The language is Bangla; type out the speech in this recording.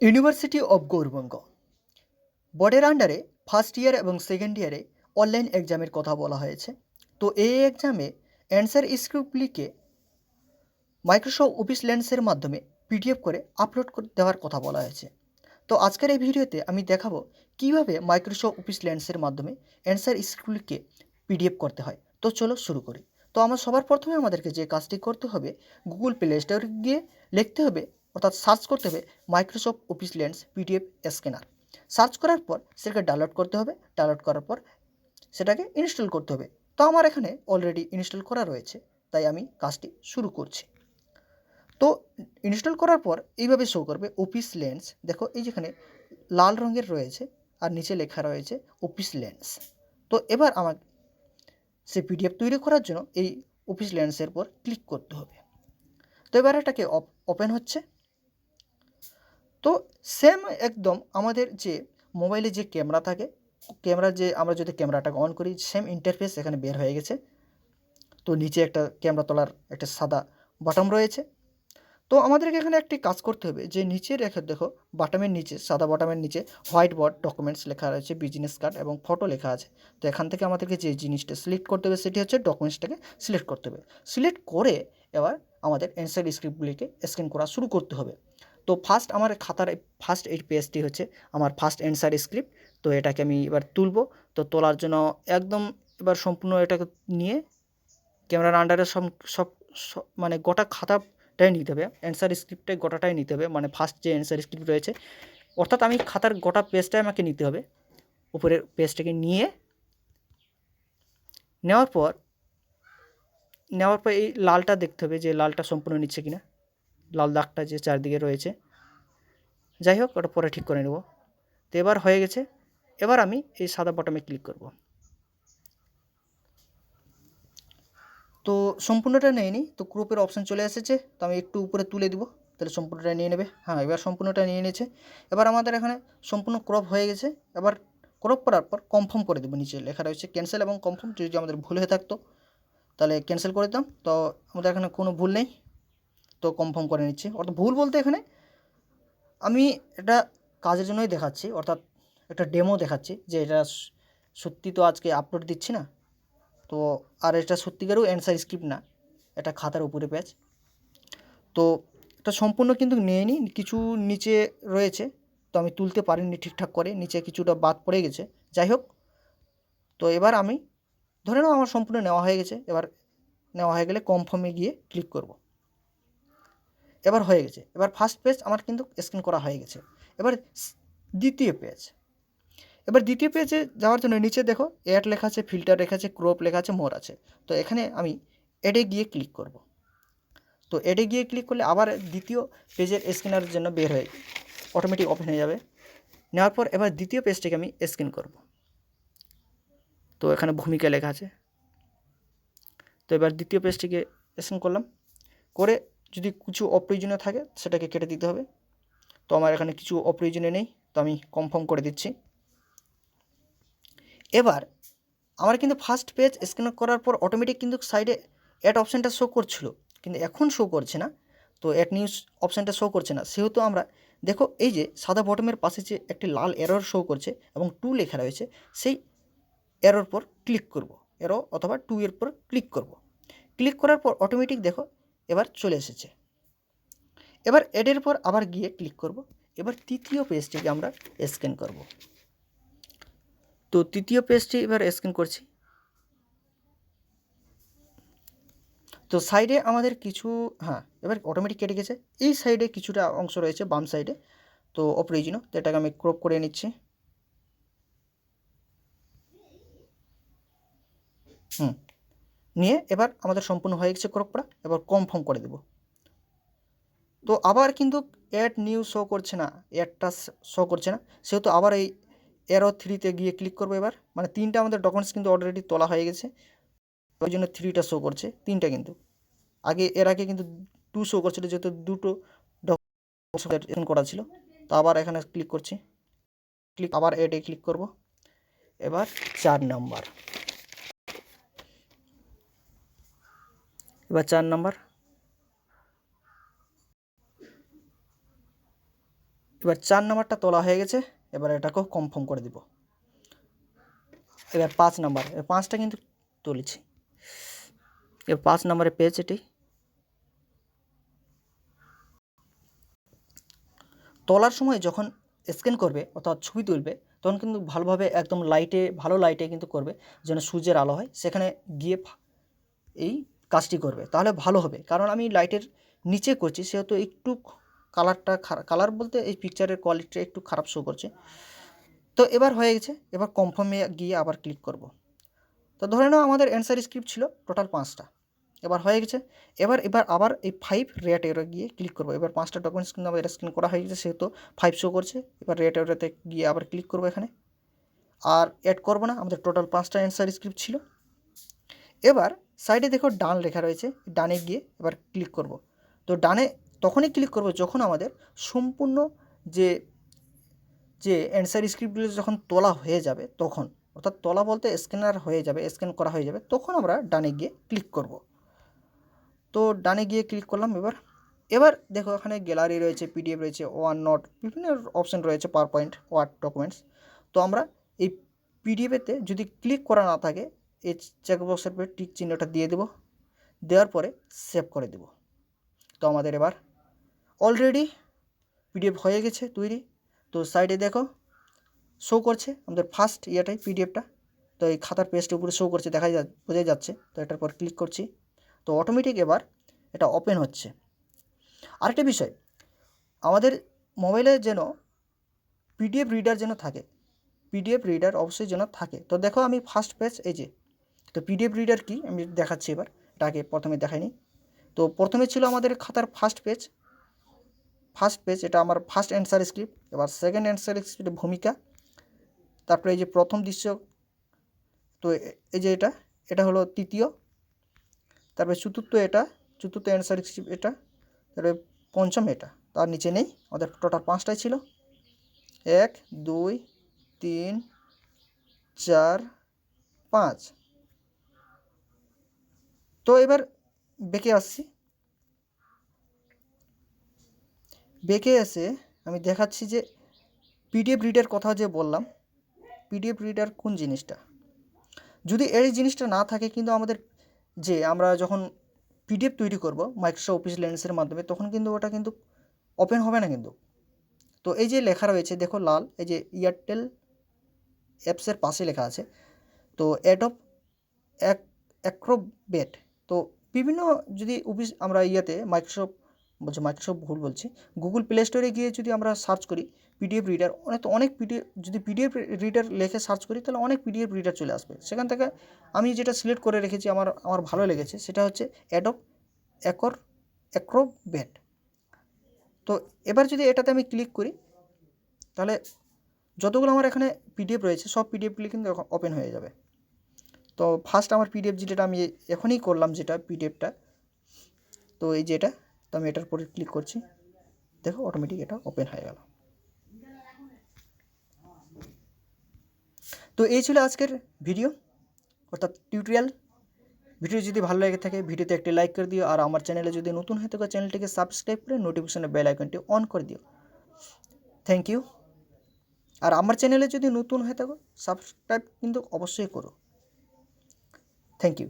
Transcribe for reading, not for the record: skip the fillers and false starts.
ইউনিভার্সিটি অব গৌরবঙ্গ বোর্ডের আন্ডারে ফার্স্ট ইয়ার এবং সেকেন্ড ইয়ারে অনলাইন এক্সামের কথা বলা হয়েছে। তো এই এক্সামে অ্যান্সার স্ক্রিপ্টগুলিকে মাইক্রোসফট অফিস লেন্সের মাধ্যমে পিডিএফ করে আপলোড করে দেওয়ার কথা বলা হয়েছে। তো আজকের এই ভিডিওতে আমি দেখাবো কিভাবে মাইক্রোসফট অফিস লেন্সের মাধ্যমে অ্যান্সার স্ক্রিপ্টগুলিকে পিডিএফ করতে হয়। তো চলো শুরু করি। তো আমার সবার প্রথমে আমাদেরকে যে কাজটি করতে হবে, গুগল প্লে স্টোরে গিয়ে লিখতে হবে, অর্থাৎ সার্চ করতে হবে Microsoft office lens PDF scanner. Search করার পর সেটাকে ডাউনলোড করতে হবে। ডাউনলোড করার পর সেটাকে ইনস্টল করতে হবে। তো আমার এখানে অলরেডি ইনস্টল করা রয়েছে, তাই আমি কাজটি শুরু করছি। তো ইনস্টল করার পর এইভাবে শো করবে অফিস লেন্স। দেখো এই যেখানে লাল রঙের রয়েছে আর নিচে লেখা রয়েছে অফিস লেন্স। তো এবার আমার সে পিডিএফ তৈরি করার জন্য এই অফিস লেন্সের পর ক্লিক করতে হবে। তো এবার এটাকে ওপেন হচ্ছে। তো সেম একদম আমাদের যে মোবাইলে যে ক্যামেরা থাকে, ক্যামেরার যে আমরা যদি ক্যামেরাটাকে অন করি, সেম ইন্টারফেস এখানে বের হয়ে গেছে। তো নিচে একটা ক্যামেরা তোলার একটা সাদা বাটন রয়েছে। তো আমাদেরকে এখানে একটি কাজ করতে হবে, যে নিচে রেখে দেখো বাটনের নিচে, সাদা বাটনের নিচে হোয়াইট বোর্ড ডকুমেন্টস লেখা রয়েছে, বিজনেস কার্ড এবং ফটো লেখা আছে। তো এখান থেকে আমাদেরকে যে জিনিসটা সিলেক্ট করতে হবে সেটি হচ্ছে ডকুমেন্টসটাকে সিলেক্ট করতে হবে। সিলেক্ট করে এবার আমাদের অ্যান্সার স্ক্রিপ্টগুলিকে স্ক্যান করা শুরু করতে হবে। তো ফার্স্ট আমার খাতার ফার্স্ট এই পেজটি হচ্ছে আমার ফার্স্ট অ্যান্সার স্ক্রিপ্ট। তো এটাকে আমি এবার তুলব। তো তোলার জন্য একদম এবার সম্পূর্ণ এটাকে নিয়ে ক্যামেরার আন্ডারে সব সব মানে গোটা খাতাটাই নিতে হবে, অ্যান্সার স্ক্রিপ্টটাই গোটাটাই নিতে হবে, মানে ফার্স্ট যে অ্যান্সার স্ক্রিপ্ট রয়েছে, অর্থাৎ আমি খাতার গোটা পেজটাই আমাকে নিতে হবে। উপরের পেজটাকে নেওয়ার পর এই লালটা দেখতে হবে যে লালটা সম্পূর্ণ নিচ্ছে কিনা, লাল দাগটা যে চারদিকে রয়েছে। যাই হোক, ওটা পরে ঠিক করে নেব। তো এবার হয়ে গেছে। এবার আমি এই সাদা বটমে ক্লিক করব। তো সম্পূর্ণটা নেয়নি, তো ক্রপের অপশান চলে এসেছে। তো আমি একটু উপরে তুলে দিব, তাহলে সম্পূর্ণটা নিয়ে নেবে। হ্যাঁ, এবার সম্পূর্ণটা নিয়ে নিয়েছে। এবার আমাদের এখানে সম্পূর্ণ ক্রপ হয়ে গেছে। এবার ক্রপ করার পর কনফার্ম করে দেবো। নিচে লেখা রয়েছে ক্যান্সেল এবং কনফার্ম। যদি আমাদের ভুল হয়ে থাকতো তাহলে ক্যান্সেল করে দিতাম। তো আমাদের এখানে কোনো ভুল নেই, তো কনফার্ম করে নিচ্ছি। অর্থাৎ ভুল বলতে এখানে আমি এটা কাজের জন্যই দেখাচ্ছি, অর্থাৎ একটা ডেমো দেখাচ্ছি যে এটা সত্যি তো আজকে আপলোড দিচ্ছি না। তো আর এটা সত্যিকারেও অ্যান্সার স্ক্রিপ্ট না, এটা খাতার উপরে পেজ। তো এটা সম্পূর্ণ কিন্তু নেয়নি, কিছু নিচে রয়েছে, তো আমি তুলতে পারিনি ঠিকঠাক করে, নিচে কিছুটা বাদ পড়ে গেছে। যাই হোক, তো এবার আমি ধরে নাও আমার সম্পূর্ণ নেওয়া হয়ে গেছে। এবার নেওয়া হয়ে গেলে কনফার্মে গিয়ে ক্লিক করব। এবার হয়ে গেছে। এবার ফার্স্ট পেজ আমার কিন্তু স্ক্যান করা হয়ে গেছে। এবার দ্বিতীয় পেজ। এবার দ্বিতীয় পেজে যাওয়ার জন্য নিচে দেখো অ্যাড লেখা আছে, ফিল্টার লেখা আছে, ক্রপ লেখা আছে, মোর আছে। তো এখানে আমি অ্যাডে গিয়ে ক্লিক করব। তো অ্যাডে গিয়ে ক্লিক করলে আবার দ্বিতীয় পেজের স্ক্যানারের জন্য বের হয়ে অটোমেটিক ওপেন হয়ে যাবে। নেওয়ার পর এবার দ্বিতীয় পেজটিকে আমি স্ক্যান করব। তো এখানে ভূমিকা লেখা আছে। তো এবার দ্বিতীয় পেজটিকে স্ক্যান করলাম। করে যদি কিছু অপ্রয়োজনীয় থাকে সেটাকে কেটে দিতে হবে। তো আমার এখানে কিছু অপ্রয়োজনীয় নেই, তো আমি কনফার্ম করে দিচ্ছি। এবার আমার কিন্তু ফার্স্ট পেজ স্ক্যান করার পর অটোমেটিক কিন্তু সাইডে অ্যাড অপশানটা শো করছিল, কিন্তু এখন শো করছে না। তো অ্যাড নিউজ অপশানটা শো করছে না, সেহেতু আমরা দেখো এই যে সাদা বটমের পাশে যে একটি লাল এরর শো করছে এবং 2 লেখা রয়েছে, সেই এরর পর ক্লিক করব, এরো অথবা 2 এর পর ক্লিক করব। ক্লিক করার পর অটোমেটিক দেখো এবার চলে এসেছে। এবার অ্যাডের পর আবার গিয়ে ক্লিক করব। এবার তৃতীয় পেজটিকে আমরা স্ক্যান করব। তো তৃতীয় পেজটি এবার স্ক্যান করছি। তো সাইডে আমাদের কিছু, হ্যাঁ এবার অটোমেটিক কেটে গেছে। এই সাইডে কিছুটা অংশ রয়েছে বাম সাইডে, তো অপ্রয়োজনীয়, তো এটাকে আমি ক্রপ করে নিচ্ছি। নিয়ে এবার আমাদের সম্পূর্ণ হয়ে গেছে ক্রপ করা। এবার কনফার্ম করে দেব। তো আবার কিন্তু অ্যাড নিউ শো করছে না, অ্যাডটা শো করছে না, সেহেতু আবার এই অ্যারো 3তে গিয়ে ক্লিক করবো। এবার মানে 3টা আমাদের ডকুমেন্টস কিন্তু অলরেডি তোলা হয়ে গেছে, ওই জন্য 3টা শো করছে, 3টা কিন্তু এর আগে কিন্তু 2 শো করছিল, যেহেতু দুটো ডকুমেন্টস করা ছিল। তো আবার এখানে ক্লিক করছি, আবার অ্যাডে ক্লিক করব। এবার 4 নাম্বার, এবার 4 নাম্বার। এবার 4 নাম্বারটা তোলা হয়ে গেছে, এবার এটাকেও কনফার্ম করে দিব। এবার 5 নাম্বার, 5টা কিন্তু তুলেছি। এবার 5 নাম্বারের পেজ এটি। তোলার সময় যখন স্ক্যান করবে অর্থাৎ ছবি তুলবে তখন কিন্তু ভালোভাবে একদম ভালো লাইটে কিন্তু করবে, যেন সূর্যের আলো হয়, সেখানে গিয়ে এই কাজটি করবে, তাহলে ভালো হবে। কারণ আমি লাইটের নিচে করছি, সেহেতু একটু কালার বলতে এই পিকচারের কোয়ালিটিটা একটু খারাপ শো করছে। তো এবার হয়ে গেছে, এবার কনফার্মে গিয়ে আবার ক্লিক করব। তো ধরে নাও আমাদের অ্যান্সার স্ক্রিপ্ট ছিল টোটাল 5টা, এবার হয়ে গেছে। এবার আবার এই 5 রেট এরো গিয়ে ক্লিক করবো। এবার 5টা ডকুমেন্টস কিন্তু আমাদের স্ক্যান করা হয়ে গেছে, সেহেতু 5 শো করছে। এবার রেট এরোতে গিয়ে আবার ক্লিক করবো এখানে, আর অ্যাড করবো না, আমাদের টোটাল 5টা অ্যান্সার স্ক্রিপ্ট ছিল। এবার সাইডে দেখো ডান লেখা রয়েছে, ডানে গিয়ে এবার ক্লিক করব। তো ডানে তখনই ক্লিক করব যখন আমাদের সম্পূর্ণ যে যে অ্যান্সার স্ক্রিপ্টগুলো যখন তোলা হয়ে যাবে তখন, অর্থাৎ তোলা বলতে স্ক্যানার হয়ে যাবে, স্ক্যান করা হয়ে যাবে, তখন আমরা ডানে গিয়ে ক্লিক করব। তো ডানে গিয়ে ক্লিক করলাম। এবার দেখো এখানে গ্যালারি রয়েছে, পিডিএফ রয়েছে, ওয়ান নোট, বিভিন্ন অপশান রয়েছে, পাওয়ার পয়েন্ট, ওয়ার্ড ডকুমেন্টস। তো আমরা এই পিডিএফেতে যদি ক্লিক করা না থাকে, এই চেকবক্সের পরে টিক চিহ্নটা দিয়ে দেবো, দেওয়ার পরে সেভ করে দেব। তো আমাদের এবার অলরেডি পিডিএফ হয়ে গেছে তৈরি। তো সাইডে দেখো শো করছে আমাদের ফার্স্ট ইয়েটাই পিডিএফটা। তো এই খাতার পেজটার উপরে শো করছে, বোঝাই যাচ্ছে। তো এটার পর ক্লিক করছি, তো অটোমেটিক এবার এটা ওপেন হচ্ছে। আরেকটা বিষয়, আমাদের মোবাইলে যেন পিডিএফ রিডার যেন থাকে, পিডিএফ রিডার অবশ্যই যেন থাকে। তো দেখো আমি ফার্স্ট পেজ এই যে, তো পিডিএফ রিডার কি আমি দেখাচ্ছি এবার, এটাকে প্রথমে দেখাইনি। তো প্রথমে ছিল আমাদের খাতার ফার্স্ট পেজ, এটা আমার ফার্স্ট অ্যান্সার স্ক্রিপ্ট। এবার সেকেন্ড অ্যান্সার স্ক্রিপ্টের ভূমিকা, তারপরে এই যে প্রথম দৃশ্য, তো এই যে এটা হলো তৃতীয়, তারপরে চতুর্থ অ্যান্সার স্ক্রিপ্ট এটা, তারপরে পঞ্চম এটা, তার নিচে নেই। আমাদের টোটাল 5টাই ছিল, 1 2 3 4 5। তো এবার বেঁকে এসে আমি দেখাচ্ছি যে পিডিএফ রিডার কথা যে বললাম, পিডিএফ রিডার কোন জিনিসটা, যদি এই জিনিসটা না থাকে কিন্তু আমাদের যে আমরা যখন পিডিএফ তৈরি করব মাইক্রোসফট অফিস লেন্সের মাধ্যমে, তখন কিন্তু ওটা কিন্তু ওপেন হবে না কিন্তু। তো এই যে লেখা রয়েছে দেখো লাল, এই যে এয়ারটেল অ্যাপসের পাশে লেখা আছে, তো অ্যাডোব অ্যাক্রোবেট। তো বিভিন্ন যদি অফিস আমরা মাইক্রোসফট ভুল বলছি, গুগল প্লে স্টোরে গিয়ে যদি আমরা সার্চ করি পিডিএফ রিডার, অনেক যদি পিডিএফ রিডার লেখে সার্চ করি, তাহলে অনেক পিডিএফ রিডার চলে আসবে। সেখান থেকে আমি যেটা সিলেক্ট করে রেখেছি, আমার ভালো লেগেছে, সেটা হচ্ছে অ্যাডোব অ্যাক্রোবেট। তো এবার যদি এটাতে আমি ক্লিক করি, তাহলে যতগুলো আমার এখানে পিডিএফ রয়েছে সব পিডিএফগুলি কিন্তু ওপেন হয়ে যাবে। তো ফার্স্ট আমার পিডিএফ যেটা আমি এখনই করলাম, যেটা পিডিএফটা, তো এই যে এটা, তো আমি এটার পরে ক্লিক করছি, দেখো অটোমেটিক এটা ওপেন হয়ে গেল। তো এই ছিল আজকের ভিডিও, অর্থাৎ টিউটোরিয়াল। ভিডিও যদি ভালো লেগে থাকে ভিডিওতে একটি লাইক করে দিও, আর আমার চ্যানেলে যদি নতুন হয়ে থাকে চ্যানেলটিকে সাবস্ক্রাইব করে নোটিফিকেশনের বেল আইকনটি অন করে দিও। Thank you. আর আমার চ্যানেলে যদি নতুন হয়ে থাকো সাবস্ক্রাইব কিন্তু অবশ্যই করো। Thank you.